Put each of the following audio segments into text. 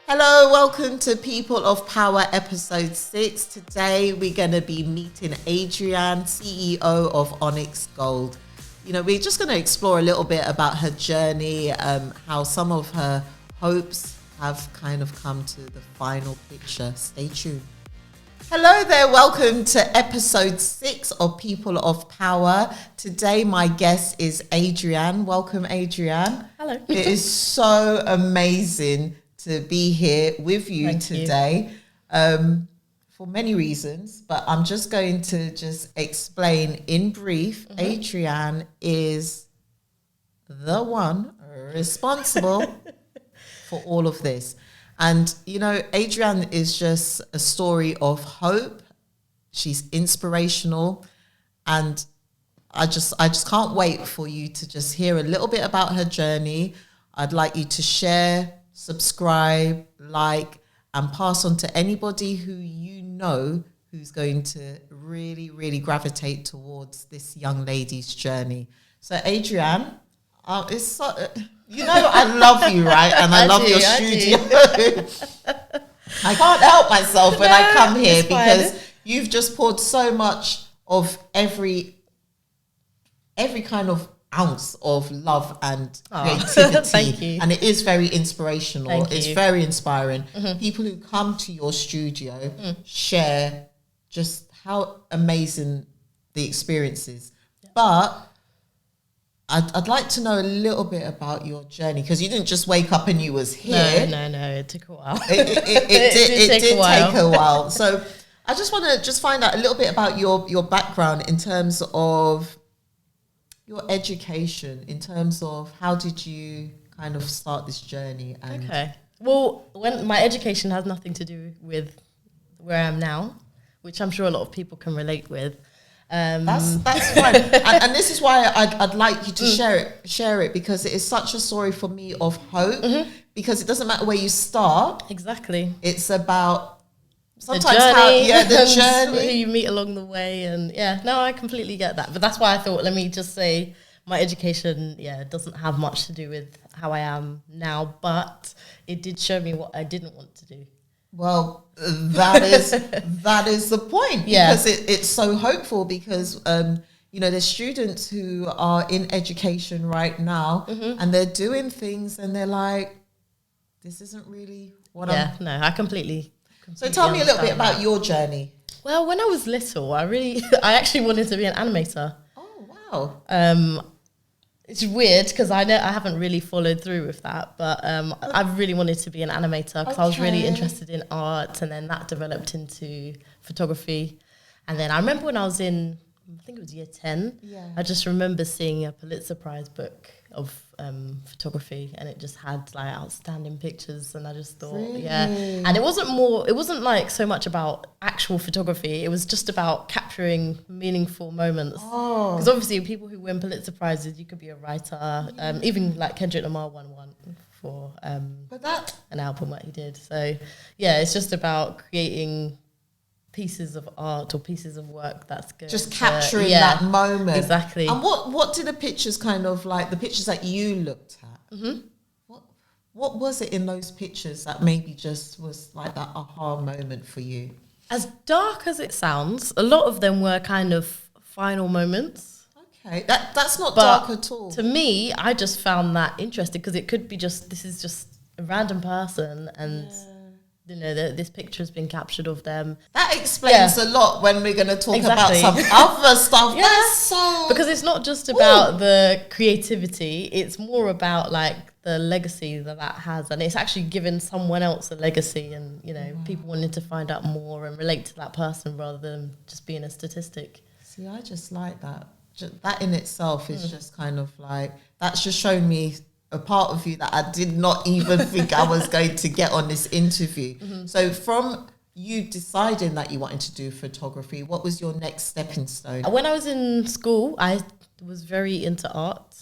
Hello, welcome to People of Power episode 6. Today we're going to be meeting Adrianne, CEO of Onyx Gold. You know, we're just going to explore a little bit about her journey, how some of her hopes have kind of come to the final picture. Stay tuned. Hello there, welcome to episode 6 of People of Power. Today my guest is Adrianne. Welcome, Adrianne. Hello. It is so amazing to be here with you today for many reasons, but I'm just going to explain in brief. Adrianne is the one responsible for all of this. And, you know, Adrianne is just a story of hope. She's inspirational. And I just can't wait for you to just hear a little bit about her journey. I'd like you to share, subscribe, like, and pass on to anybody who you know who's going to really, really gravitate towards this young lady's journey. So, Adrianne, it's so... You know I love you, right? And I love your studio. I can't help myself when I come here because you've just poured so much of every kind of ounce of love and creativity. Thank you. And it is very inspirational. It's you. very inspiring. People who come to your studio share just how amazing the experience is. But I'd like to know a little bit about your journey, because you didn't just wake up and you was here. No, it took a while. It did take a while. So I just want to find out a little bit about your background in terms of your education, in terms of how did you kind of start this journey? And Okay. Well, when my education has nothing to do with where I am now, which I'm sure a lot of people can relate with. That's fine, and this is why I'd like you to share it because it is such a story for me of hope. Because it doesn't matter where you start. Exactly. It's about sometimes the journey, who you meet along the way, and I completely get that. But that's why I thought, let me just say, my education, doesn't have much to do with how I am now, but it did show me what I didn't want to do. Well, that is the point, because it's so hopeful, because you know, there's students who are in education right now and they're doing things and they're like, this isn't really what I completely So tell me a little bit about that. your journey. Well, when I was little, I actually wanted to be an animator. Oh, wow. It's weird because I haven't really followed through with that, but I really wanted to be an animator because I was really interested in art, and then that developed into photography. And then I remember when I was in, I think it was year 10, I just remember seeing a Pulitzer Prize book of photography, and it just had like outstanding pictures, and I just thought, and it wasn't like so much about actual photography, it was just about capturing meaningful moments, because obviously people who win Pulitzer Prizes, you could be a writer, even like Kendrick Lamar won one for an album that he did. So it's just about creating pieces of art or pieces of work that's good. Just capturing that moment. Exactly. And what did the pictures kind of like, the pictures that you looked at? What was it in those pictures that maybe just was like that aha moment for you? As dark as it sounds, a lot of them were kind of final moments. Okay, that's not dark at all. To me, I just found that interesting because it could be this is just a random person, and you know, this picture has been captured of them. That explains a lot when we're going to talk about some other stuff. That's so... Because it's not just about the creativity, it's more about like the legacy that has, and it's actually given someone else a legacy, and you know, people wanted to find out more and relate to that person rather than just being a statistic. See, I just like that. That in itself is just kind of like, that's just shown me a part of you that I did not even think I was going to get on this interview. So from you deciding that you wanted to do photography, what was your next stepping stone? When I was in school, I was very into art.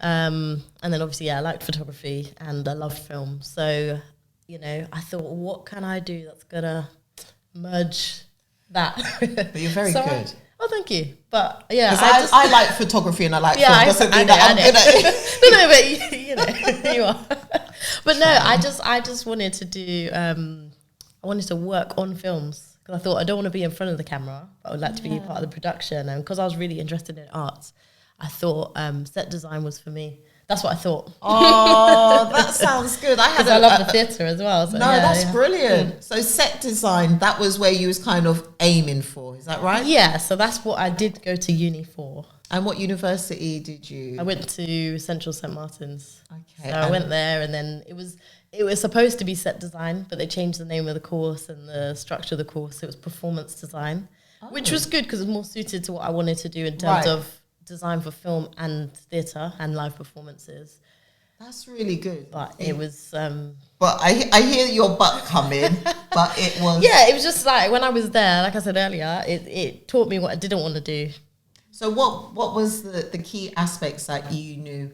And then obviously, I liked photography and I loved film. So, you know, I thought, what can I do that's going to merge that? But you're very good. Oh, thank you. But yeah, I like photography and I like film. Doesn't mean that I'm good at it. No, but you know, you are. But no, I just wanted to do. I wanted to work on films because I thought I don't want to be in front of the camera, but I would like to be part of the production. And because I was really interested in arts, I thought set design was for me. That's what I thought. Oh, that sounds good. I love the theatre as well. So that's brilliant. So set design, that was where you was kind of aiming for. Is that right? Yeah. So that's what I did go to uni for. And what university did you? I went to Central St Martin's. Okay. So I went there, and then it was supposed to be set design, but they changed the name of the course and the structure of the course. It was performance design, which was good because it was more suited to what I wanted to do in terms of design for film and theatre and live performances. That's really good. But it was... but I hear your butt coming, but it was... Yeah, it was just like, when I was there, like I said earlier, it taught me what I didn't want to do. So what was the key aspects that you knew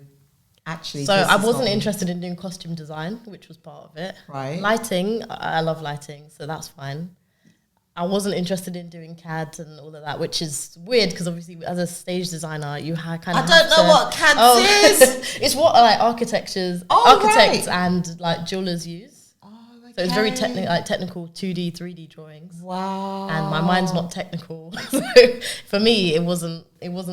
actually? So I wasn't interested in doing costume design, which was part of it. Right. Lighting, I love lighting, so that's fine. I wasn't interested in doing CAD and all of that, which is weird because obviously as a stage designer, you kind of I don't know what CAD is. It's what like architects and like jewelers use. Oh, okay. So it's very technical 2D, 3D drawings. Wow. And my mind's not technical. So for me, it wasn't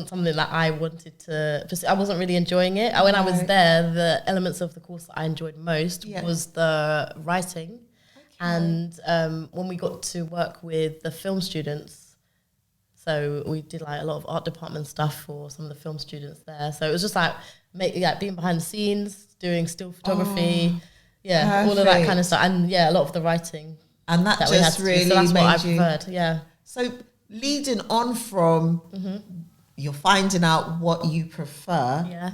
something that I wanted to pursue. I wasn't really enjoying it. When I was there, the elements of the course that I enjoyed most was the writing. And when we got to work with the film students, so we did like a lot of art department stuff for some of the film students there. So it was just like being behind the scenes, doing still photography, all of that kind of stuff, and a lot of the writing. And that just really so that's made what I preferred. Yeah. So leading on from you're finding out what you prefer. Yeah.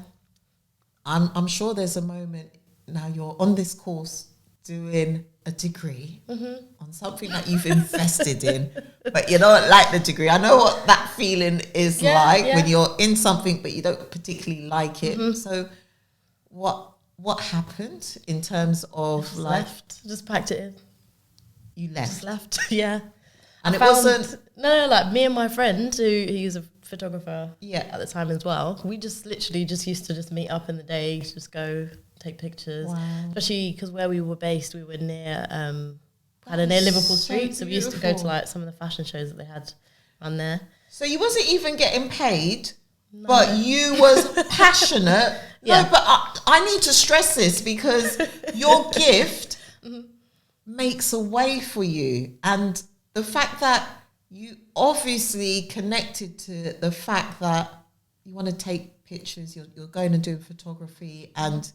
I'm sure there's a moment now you're on this course doing a degree on something that you've invested in, but you don't like the degree. I know what that feeling is when you're in something but you don't particularly like it. So what happened in terms of just packed it in. You left? Just left. Yeah. And it wasn't like me and my friend he's a photographer at the time as well. We just literally just used to just meet up in the day, just go take pictures. Wow. Especially because where we were based, we were near Liverpool Street, so we used to go to like some of the fashion shows that they had on there. So you wasn't even getting paid, but you was passionate. No, but I need to stress this because your gift makes a way for you, and the fact that you obviously connected to the fact that you want to take pictures, you're going to do photography, and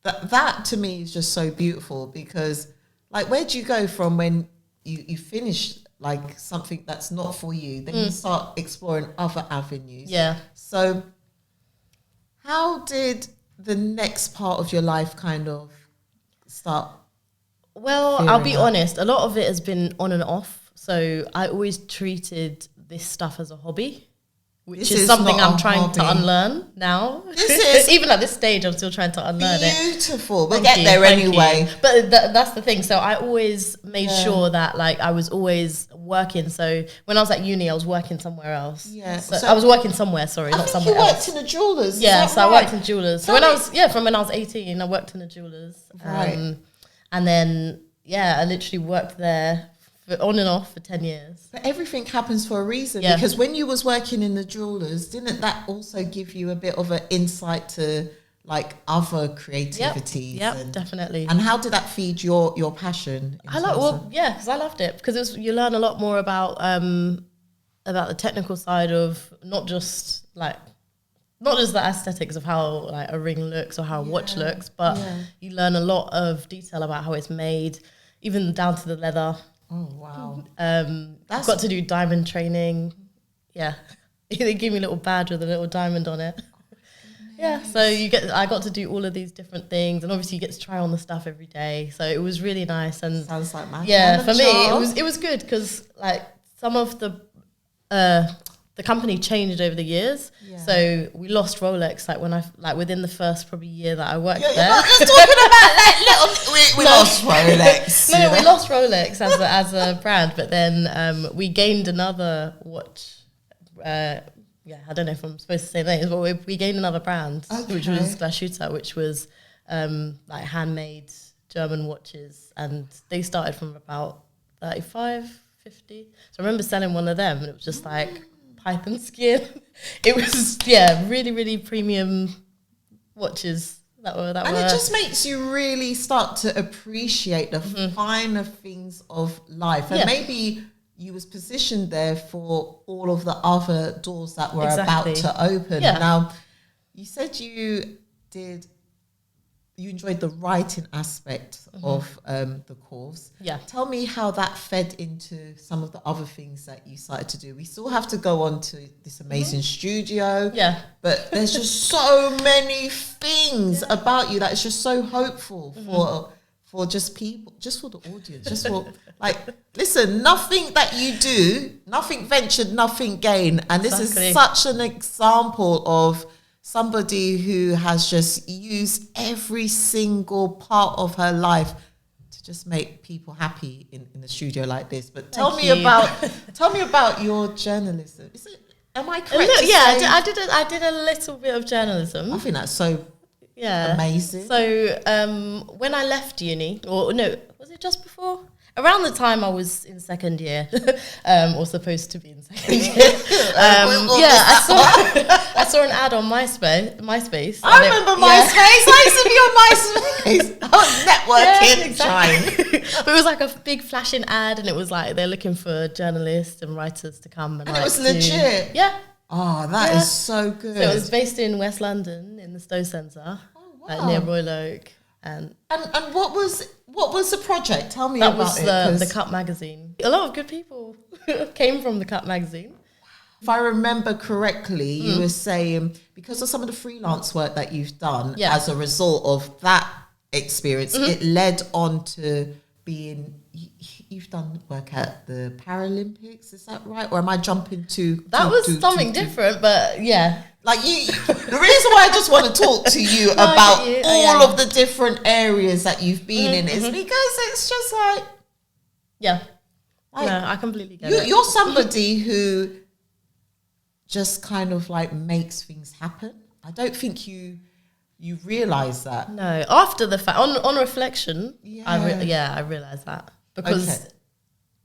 that to me is just so beautiful because, like, where do you go from when you finish like something that's not for you, then you start exploring other avenues? Yeah. So how did the next part of your life kind of start? Well, I'll be honest, a lot of it has been on and off. So I always treated this stuff as a hobby, which is something I'm trying to unlearn now. Even at this stage, I'm still trying to unlearn it. Beautiful. We'll get there anyway. But that's the thing. So I always made sure that like I was always working. So when I was at uni, I was working somewhere else. Yeah. So I was working somewhere, not somewhere else. You worked in a jeweller's. Yeah, so I worked in jewellers. So from when I was 18, I worked in a jeweller's. Right. And then, I literally worked there on and off for 10 years. But everything happens for a reason, because when you was working in the jewellers, didn't that also give you a bit of an insight to like other creativities? Yep, definitely. And how did that feed your passion? Because I loved it, because you learn a lot more about the technical side of not just the aesthetics of how like a ring looks or how a watch looks, but you learn a lot of detail about how it's made, even down to the leather. Oh wow! I've got to do diamond training. Yeah, they gave me a little badge with a little diamond on it. Yeah, so I got to do all of these different things, and obviously you get to try on the stuff every day. So it was really nice, and sounds like magic. Yeah, for me it was good because like some of the company changed over the years, so we lost Rolex. Within the first probably year that I worked there. You're not just talking about we lost Rolex. No, we lost Rolex as a brand, but then we gained another watch. I don't know if I'm supposed to say names, but we gained another brand, which was Blackout, which was like handmade German watches, and they started from about 35, 50. So I remember selling one of them, and it was just like python skin. It was really, really premium watches that were. And it just makes you really start to appreciate the finer things of life, and maybe you was positioned there for all of the other doors that were about to open. Now, you said you enjoyed the writing aspect of the course. Tell me how that fed into some of the other things that you started to do. We still have to go on to this amazing studio. But there's just so many things about you that is just so hopeful for just people, just for the audience, just for like, listen, nothing that you do, nothing ventured, nothing gained. And this is such an example of somebody who has just used every single part of her life to just make people happy in the studio like this. But tell me about your journalism. Am I correct? I did a little bit of journalism. I think that's so amazing. So when I left uni, or no, was it just before? Around the time I was in second year, or supposed to be in second year, I saw an ad on MySpace. I remember MySpace. I used to be on MySpace. I was networking. Exactly. But it was like a big flashing ad, and it was like they're looking for journalists and writers to come. And it was legit. Yeah. Oh, that is so good. So it was based in West London, in the Stowe Centre, near Royal Oak. And what was the project? Tell me about it. That was the Cut magazine. A lot of good people came from the Cut magazine. If I remember correctly, you were saying because of some of the freelance work that you've done as a result of that experience, it led on to being. You've done work at the Paralympics, is that right? Or am I jumping to? That was something different, but Like you, the reason why I just want to talk to you about all of the different areas that you've been in is because it's just like, no, I completely get it. You're somebody who just kind of like makes things happen. I don't think you realize that. No, after the fact, on reflection, I realize that because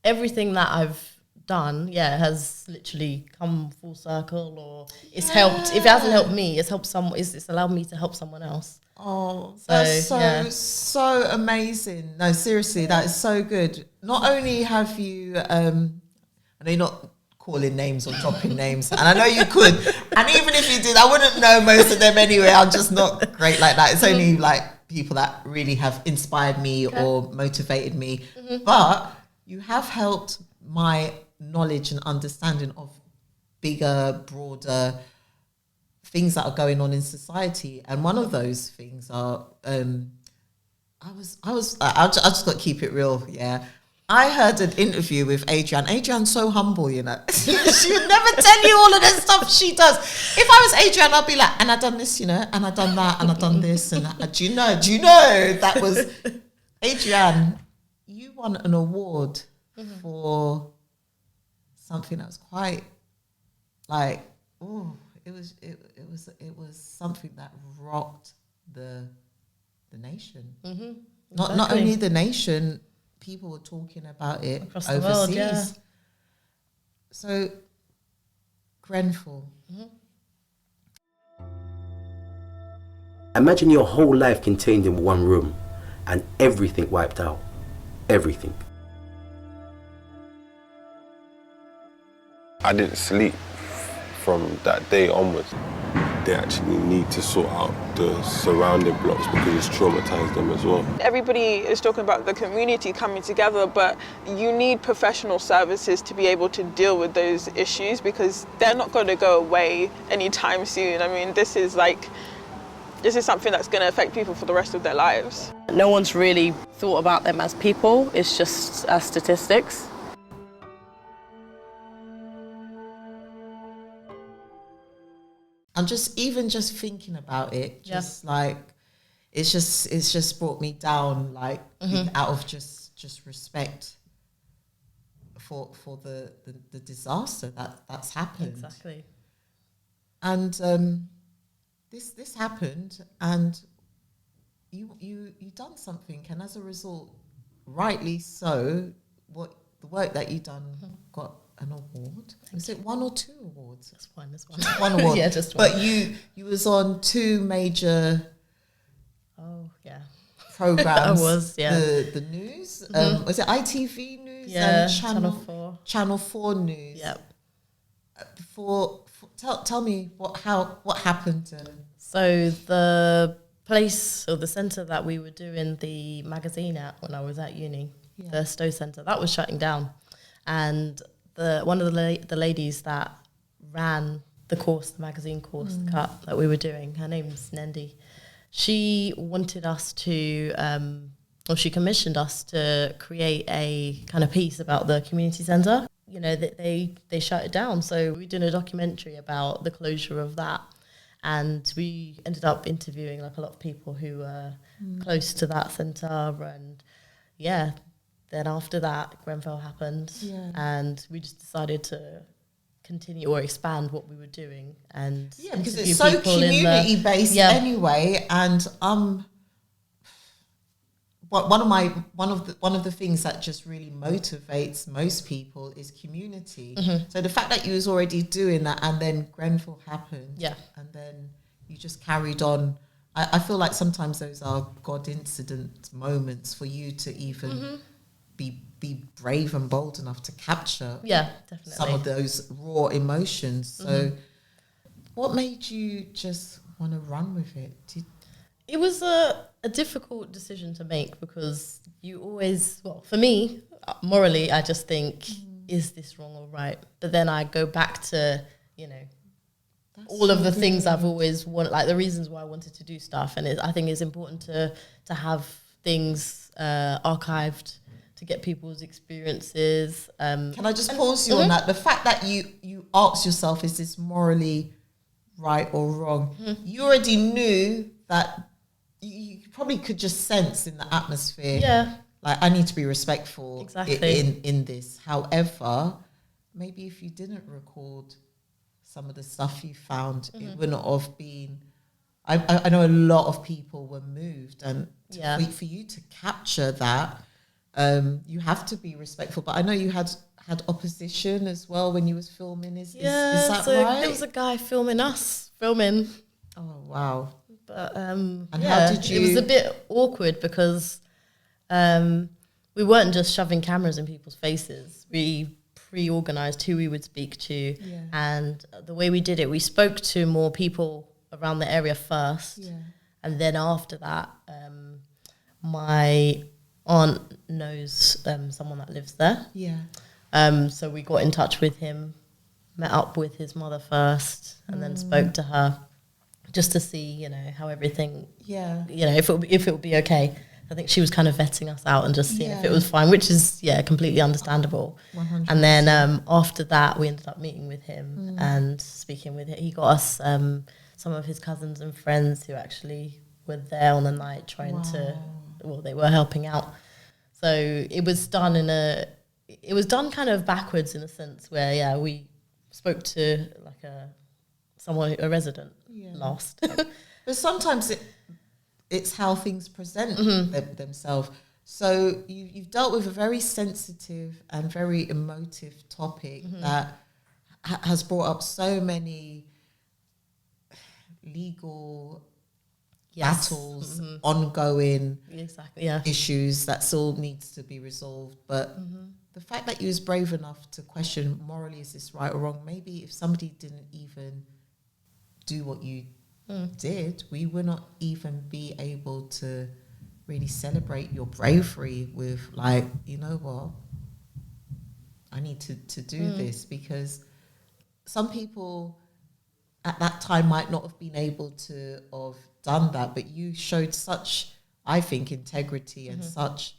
everything that I've done, has literally come full circle, or it's helped. If it hasn't helped me, it's helped someone. It's allowed me to help someone else. Oh, that's so amazing. No, seriously, that is so good. Not only have you, I know you're not calling names or dropping names, and I know you could, and even if you did, I wouldn't know most of them anyway. I'm just not great like that. It's only like people that really have inspired me or motivated me. But you have helped my knowledge and understanding of bigger, broader things that are going on in society, and one of those things are I just got to keep it real. I heard an interview with Adrianne. Adrianne's so humble, you know. She would never tell you all of the stuff she does. If I was Adrianne, I'd be like, and I done this, you know, and I done that, and I done this, and do you know that was Adrianne? You won an award for something that was quite like, it was something that rocked the nation. Not only the nation, people were talking about it across overseas. The world, So Grenfell. Imagine your whole life contained in one room and everything wiped out. Everything. I didn't sleep from that day onwards. They actually need to sort out the surrounding blocks because it's traumatized them as well. Everybody is talking about the community coming together, but you need professional services to be able to deal with those issues because they're not going to go away anytime soon. I mean, this is something that's going to affect people for the rest of their lives. No one's really thought about them as people, it's just as statistics. I'm just thinking about it, like it's just brought me down, like out of just respect for the disaster that's happened. Exactly. And this happened, and you done something, and as a result, rightly so, the work that you done got an award. Was it 1 or 2 awards? Just one. Just one award. Yeah, just one. But you was on 2 major programs. I was, yeah. The news. Was it ITV News and Channel 4 News? Yep. Tell me what happened. So the place or the centre that we were doing the magazine at when I was at uni, the Stowe Centre, that was shutting down, and one of the ladies that ran the course, the magazine course, the cut that we were doing, her name's Nendi. She wanted us to, she commissioned us to create a kind of piece about the community centre. You know, that they shut it down. So we did a documentary about the closure of that. And we ended up interviewing like a lot of people who were close to that centre. And yeah, then after that, Grenfell happened. Yeah. And we just decided to continue or expand what we were doing. And yeah, because it's so community-based anyway. And one of the things that just really motivates most people is community. So the fact that you was already doing that, and then Grenfell happened, and then you just carried on. I feel like sometimes those are God incident moments for you to even be brave and bold enough to capture definitely some of those raw emotions. So what made you just want to run with it? It was a difficult decision to make, because you always, for me, morally, I just think, is this wrong or right? But then I go back to, all of the things I've always wanted, like the reasons why I wanted to do stuff. And I think it's important to have things archived to get people's experiences. Can I just pause you on that? The fact that you ask yourself, is this morally right or wrong? You already knew that. You probably could just sense in the atmosphere. Yeah. Like, I need to be respectful in this. However, maybe if you didn't record some of the stuff you found, it wouldn't have been. I know a lot of people were moved, and for you to capture that, you have to be respectful. But I know you had opposition as well when you was filming. Is that right? There was a guy filming. Oh wow. But and how did you? It was a bit awkward because we weren't just shoving cameras in people's faces. We pre-organised who we would speak to, and the way we did it, we spoke to more people around the area first, and then after that, my aunt knows someone that lives there. So we got in touch with him, met up with his mother first, and then spoke to her. Just to see, how everything, if it would be okay. I think she was kind of vetting us out and just seeing if it was fine, which is, completely understandable. 100%. And then after that, we ended up meeting with him and speaking with him. He got us some of his cousins and friends who actually were there on the night trying they were helping out. So it was done kind of backwards in a sense where, we spoke to like a resident lost. But sometimes it's how things present themselves. So you've dealt with a very sensitive and very emotive topic that has brought up so many legal battles, ongoing issues that still needs to be resolved. But the fact that you was brave enough to question morally, is this right or wrong? Maybe if somebody didn't even do what you did, we would not even be able to really celebrate your bravery with, like, you know what, I need to do this, because some people at that time might not have been able to have done that, but you showed such, I think, integrity and such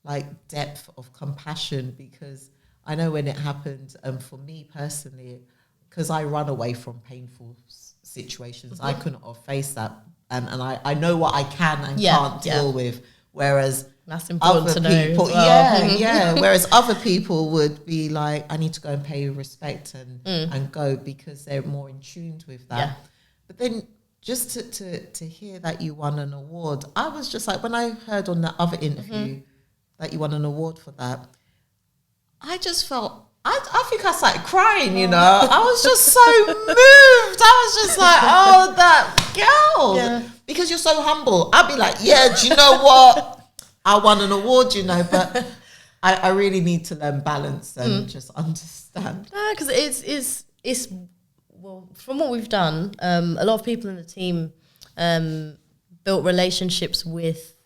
like depth of compassion, because I know when it happened, for me personally, because I run away from painful situations, I couldn't have faced that, and I know what I can and can't deal with, whereas that's important other to know people, as well. whereas other people would be like, I need to go and pay respect and go, because they're more in tune with that. But then just to hear that you won an award, I was just like, when I heard on the other interview that you won an award for that, I just felt, I think I started crying, you know. I was just so moved. I was just like, oh, that girl. Yeah. Because you're so humble. I'd be like, yeah, do you know what? I won an award, you know, but I really need to learn balance and just understand. Because it's well, from what we've done, a lot of people in the team built relationships with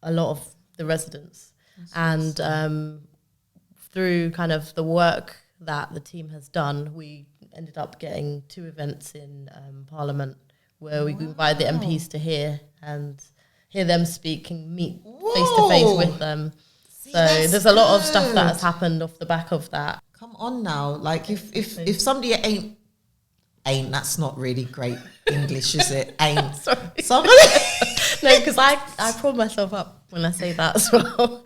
a lot of the residents. And through kind of the work that the team has done, we ended up getting 2 events in Parliament where we invited the MPs to hear them speak and meet face to face with them. So there's a lot of stuff that has happened off the back of that. Come on now, like if somebody ain't, that's not really great English, is it? Ain't. Sorry. Somebody. No, because I pulled myself up when I say that as well.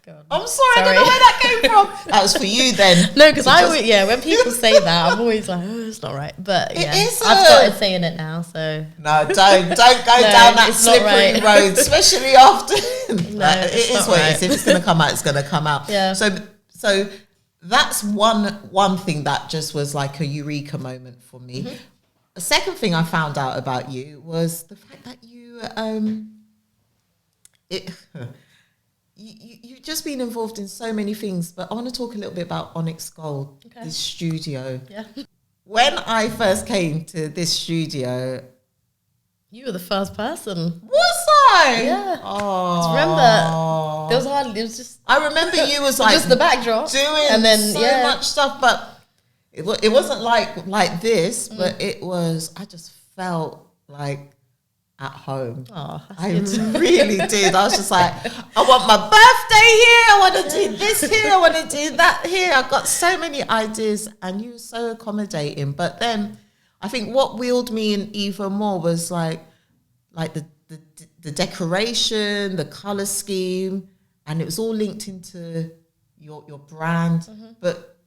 God. I'm sorry, I don't know where that came from. That was for you then. No, because when people say that, I'm always like, oh, it's not right. But yeah, I've started saying it now, so. No, don't go down that slippery road, especially after. No, it is what it is. If it's going to come out, it's going to come out. Yeah. So that's one thing that just was like a eureka moment for me. The second thing I found out about you was the fact that you've just been involved in so many things, but I want to talk a little bit about Onyx Gold, this studio. Yeah. When I first came to this studio, you were the first person. Was I? Yeah. Oh. Just remember, there was hardly. It was just. I remember you was like just the backdrop, doing and then so much stuff, but it wasn't like this, but it was. I just felt like at home. Oh, I really did. I was just like, I want my birthday here. I want to do this here. I want to do that here. I've got so many ideas, and you were so accommodating. But then, I think what wheeled me in even more was like the decoration, the color scheme, and it was all linked into your brand. But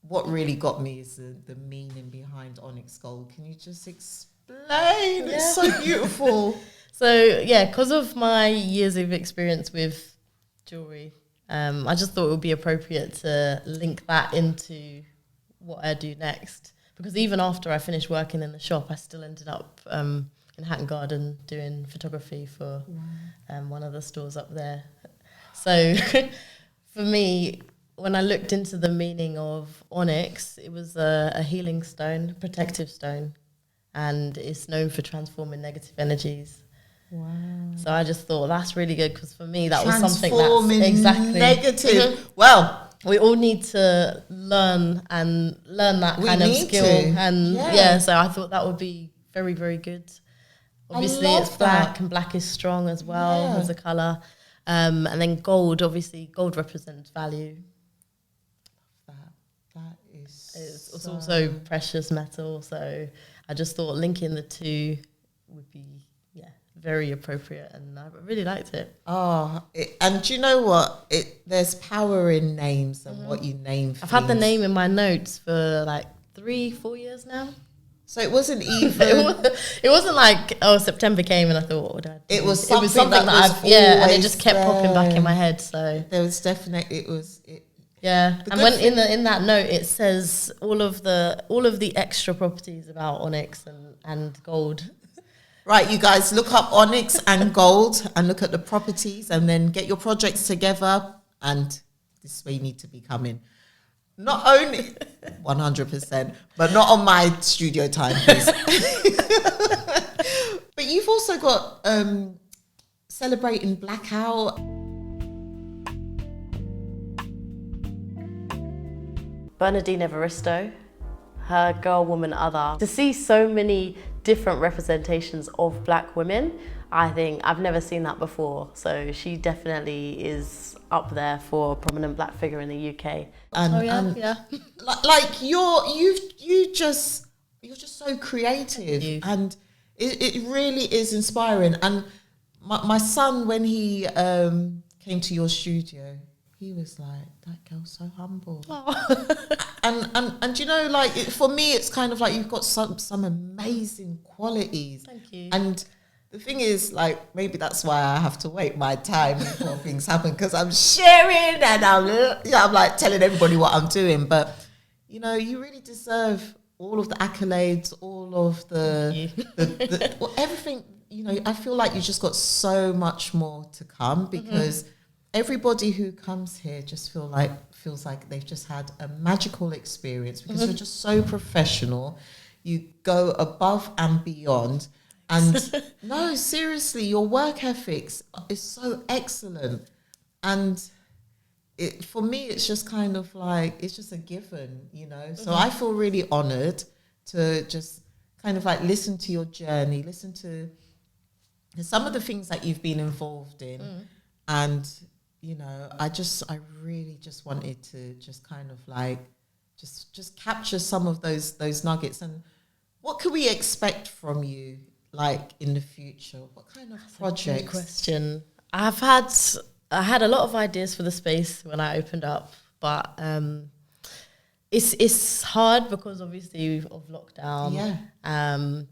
what really got me is the meaning behind Onyx Gold. Can you just explain? It's so beautiful. So yeah, because of my years of experience with jewelry, I just thought it would be appropriate to link that into what I do next. Because even after I finished working in the shop, I still ended up in Hatton Garden doing photography for one of the stores up there. So for me, when I looked into the meaning of onyx, it was a healing stone, protective stone, and it's known for transforming negative energies. Wow. So I just thought that's really good, because for me that was something that's exactly negative. Well, we all need to learn that kind of skill. And so I thought that would be very, very good. Obviously it's black, and black is strong as well as a colour. And then gold, obviously gold represents value. That is it's also precious metal, so I just thought linking the two would be very appropriate, and I really liked it. And do you know what? There's power in names and what you name. I've had the name in my notes for like 3-4 years now. So it wasn't even. it wasn't like September came and I thought, what would I do? It was something that I've and it just kept popping back in my head. So there was definitely and when in that note it says all of the extra properties about onyx and gold. Right, you guys, look up onyx and gold and look at the properties, and then get your projects together, and this is where you need to be coming. Not only 100%, but not on my studio time, please. But you've also got celebrating Blackout. Bernardine Evaristo, her Girl, Woman, Other. To see so many different representations of black women, I think I've never seen that before. So she definitely is up there for a prominent black figure in the UK. Like you're just so creative, and it really is inspiring. And my son, when he came to your studio, he was like, that girl's so humble. Oh. And you know, like for me, it's kind of like you've got some amazing qualities. Thank you. And the thing is, like, maybe that's why I have to wait my time before things happen, because I'm sharing and I'm like telling everybody what I'm doing. But you know, you really deserve all of the accolades, all of the well, everything. You know, I feel like you just got so much more to come, because everybody who comes here just feels like they've just had a magical experience, because you're just so professional. You go above and beyond. And no, seriously, your work ethics is so excellent. And for me, it's just kind of like, it's just a given, you know. So I feel really honored to just kind of like listen to your journey, listen to some of the things that you've been involved in. And, you know, I really just wanted to just kind of like, just capture some of those nuggets. And what can we expect from you, like in the future? What kind of projects? Good question. I had a lot of ideas for the space when I opened up, but it's hard because obviously of lockdown. Yeah.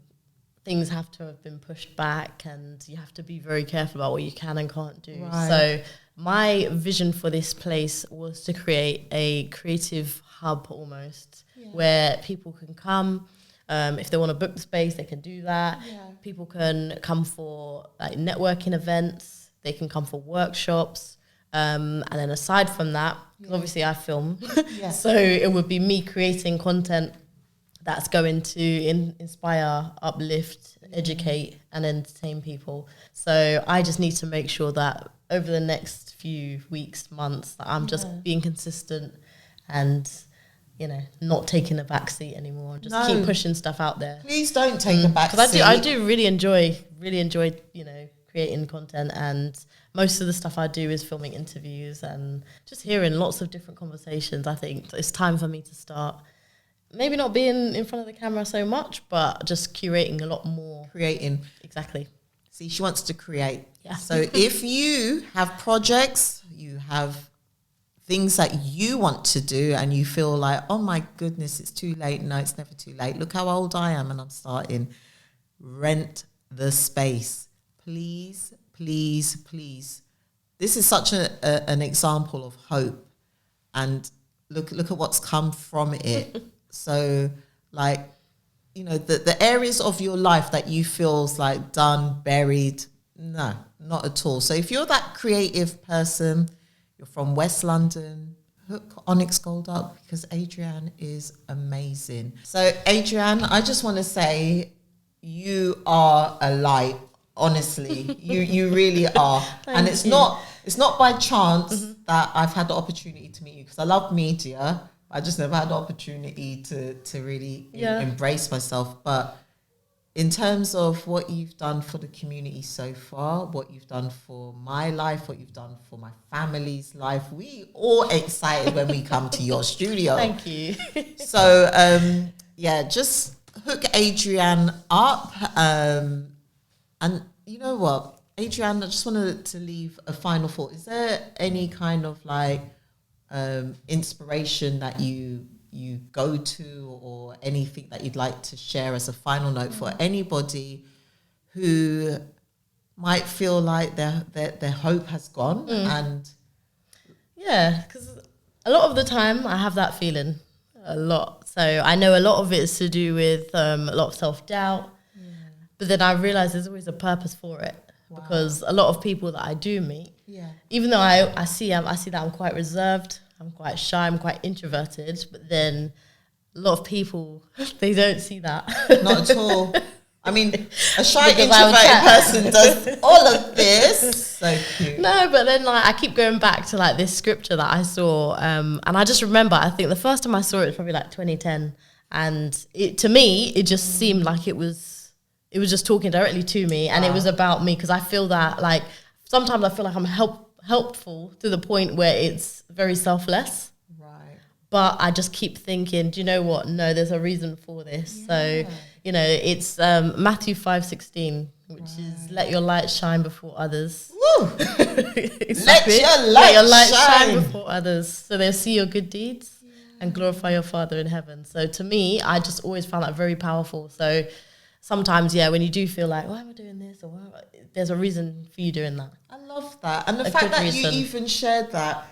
Things have to have been pushed back, and you have to be very careful about what you can and can't do. Right. So my vision for this place was to create a creative hub almost, where people can come. If they want to book the space, they can do that. Yeah. People can come for like networking events. They can come for workshops. And then aside from that, obviously I film. So it would be me creating content that's going to inspire, uplift, educate, and entertain people. So I just need to make sure that over the next few weeks, months, that I'm just being consistent and, you know, not taking a back seat anymore. Just keep pushing stuff out there. Please don't take a back seat. Because I do really enjoy, you know, creating content, and most of the stuff I do is filming interviews and just hearing lots of different conversations. I think it's time for me to start maybe not being in front of the camera so much, but just curating a lot more. Creating. Exactly. See, she wants to create. Yeah. So if you have projects, you have things that you want to do, and you feel like, oh my goodness, it's too late. No, it's never too late. Look how old I am and I'm starting. Rent the space. Please, please, please. This is such an example of hope. And look at what's come from it. So, like, you know, the areas of your life that you feels like done, buried, no, not at all. So if you're that creative person, you're from West London, hook Onyx Gold up, because Adrianne is amazing. So Adrianne, I just want to say you are a light, honestly. you really are. And it's not by chance that I've had the opportunity to meet you, because I love media. I just never had the opportunity to really embrace myself. But in terms of what you've done for the community so far, what you've done for my life, what you've done for my family's life, we all excited when we come to your studio. Thank you. So, just hook Adrianne up. And you know what, Adrianne, I just wanted to leave a final thought. Is there any kind of like inspiration that you go to, or anything that you'd like to share as a final note for anybody who might feel like their hope has gone? And because a lot of the time I have that feeling a lot. So I know a lot of it is to do with a lot of self-doubt, but then I realize there's always a purpose for it. Wow. Because a lot of people that I do meet, even though I see that I'm quite reserved, I'm quite shy, I'm quite introverted, but then a lot of people, they don't see that. Not at all. I mean, a shy introverted person does all of this. So cute. No, but then like I keep going back to like this scripture that I saw, and I just remember, I think the first time I saw it was probably like 2010, and to me it just seemed like it was just talking directly to me, and it was about me, because I feel that like sometimes I feel like I'm helpful to the point where it's very selfless. Right. But I just keep thinking, do you know what? No, there's a reason for this. Yeah. So, you know, it's Matthew 5:16. which is let your light shine before others. Woo! Exactly. Let your light shine shine before others, so they'll see your good deeds and glorify your Father in heaven. So to me, I just always found that very powerful. So sometimes, when you do feel like, why am I doing this? Or there's a reason for you doing that. I love that. And the A fact good that reason. you even shared that,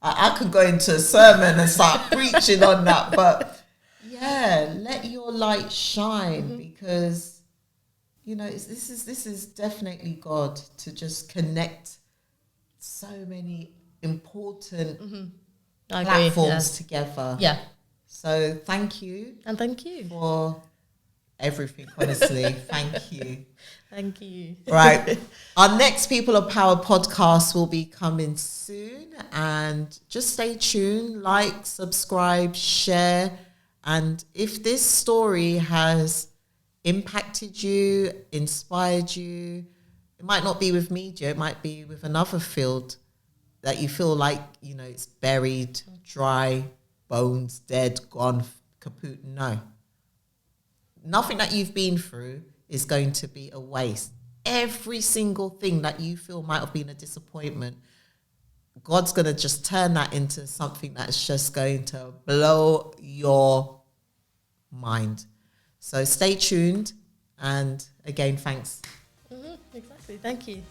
I could go into a sermon and start preaching on that. But let your light shine, because, this is definitely God to just connect so many important platforms together. Yeah. So thank you. And thank you. For everything, honestly. Thank you. Thank you. Right. Our next People of Power podcast will be coming soon. And just stay tuned. Like, subscribe, share. And if this story has impacted you, inspired you, it might not be with media, it might be with another field that you feel like, it's buried, dry, bones, dead, gone, kaput. No. Nothing that you've been through is going to be a waste. Every single thing that you feel might have been a disappointment, God's going to just turn that into something that's just going to blow your mind. So stay tuned. And again, thanks. Exactly. Thank you.